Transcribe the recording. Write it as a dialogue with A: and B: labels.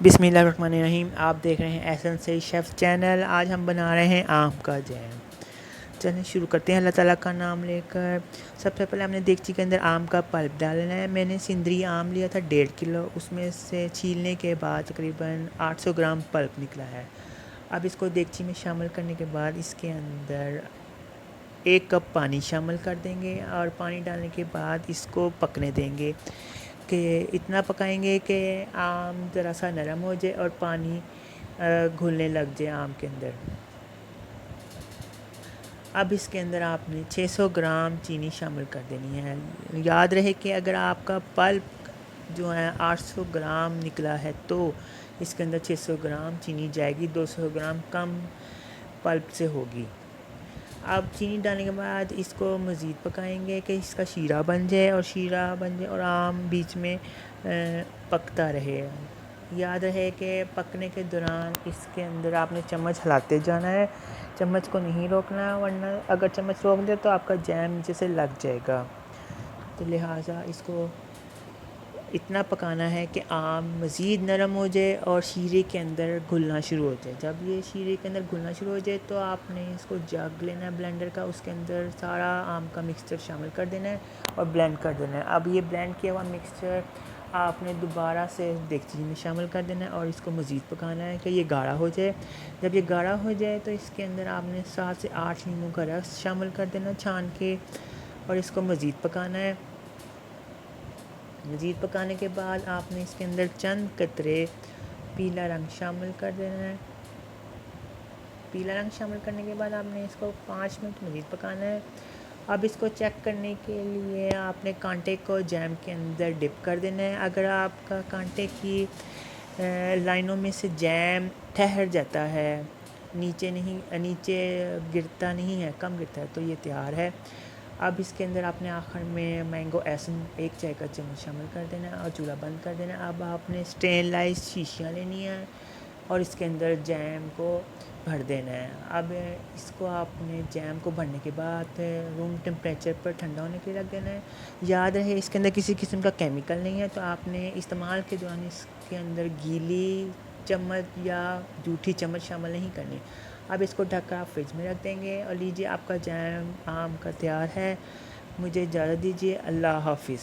A: बिस्मिल्लाहिर्रहमानिर्रहीम। आप देख रहे हैं एहसन से शेफ़ चैनल। आज हम बना रहे हैं आम का जैम। चलिए शुरू करते हैं अल्लाह ताला का नाम लेकर। सबसे पहले हमने देगची के अंदर आम का पल्प डालना है। मैंने सिंदरी आम लिया था 1.5 किलो, उसमें से छीलने के बाद तकरीबन 800 ग्राम पल्प निकला है। अब इसको देगची में शामिल करने के बाद इसके अंदर 1 कप पानी शामिल कर देंगे और पानी डालने के बाद इसको पकने देंगे कि इतना पकाएंगे कि आम ज़रा सा नरम हो जाए और पानी घुलने लग जाए आम के अंदर। अब इसके अंदर आपने 600 ग्राम चीनी शामिल कर देनी है। याद रहे कि अगर आपका पल्प जो है 800 ग्राम निकला है तो इसके अंदर 600 ग्राम चीनी जाएगी, 200 ग्राम कम पल्प से होगी। अब चीनी डालने के बाद इसको मज़ीद पकाएंगे कि इसका शीरा बन जाए और आम बीच में पकता रहे। याद रहे कि पकने के दौरान इसके अंदर आपने चम्मच हिलाते जाना है, चम्मच को नहीं रोकना, वरना अगर चम्मच रोक दे तो आपका जैम नीचे से लग जाएगा। तो लिहाजा इसको इतना पकाना है कि आम मज़ीद नरम हो जाए और शीरे के अंदर घुलना शुरू हो जाए। जब ये शीरे के अंदर घुलना शुरू हो जाए तो आपने इसको जग लेना है ब्लेंडर का, उसके अंदर सारा आम का मिक्सचर शामिल कर देना है और ब्लेंड कर देना है। अब ये ब्लेंड किया हुआ मिक्सचर आपने दोबारा से देगची में शामिल कर देना है और इसको मज़ीद पकाना है कि ये गाढ़ा हो जाए। जब ये गाढ़ा हो जाए तो इसके अंदर आपने 7 से 8 नींबू का रस शामिल कर देना छान के और इसको मज़ीद पकाना है। मज़ीद पकाने के बाद आपने इसके अंदर चंद कतरे पीला रंग शामिल कर देना है। पीला रंग शामिल करने के बाद आपने इसको 5 मिनट मज़ीद पकाना है। अब इसको चेक करने के लिए आपने कांटे को जैम के अंदर डिप कर देना है। अगर आपका कांटे की लाइनों में से जैम ठहर जाता है, नीचे गिरता नहीं है, कम गिरता है, तो ये तैयार है। अब इसके अंदर आपने आखिर में मैंगो एसेंस 1 चाय का चम्मच शामिल कर देना है और चूल्हा बंद कर देना है। अब आपने स्टेनलाइज शीशियाँ लेनी है और इसके अंदर जैम को भर देना है। अब इसको आपने जैम को भरने के बाद रूम टेम्परेचर पर ठंडा होने के लिए रख देना है। याद रहे इसके अंदर किसी किस्म का केमिकल नहीं है, तो आपने इस्तेमाल के दौरान इसके अंदर गीली चम्मच या जूठी चम्मच शामिल नहीं करनी। अब इसको ढककर आप फ्रिज में रख देंगे और लीजिए आपका जैम आम का तैयार है। मुझे इजाज़त दीजिए। अल्लाह हाफ़िज़।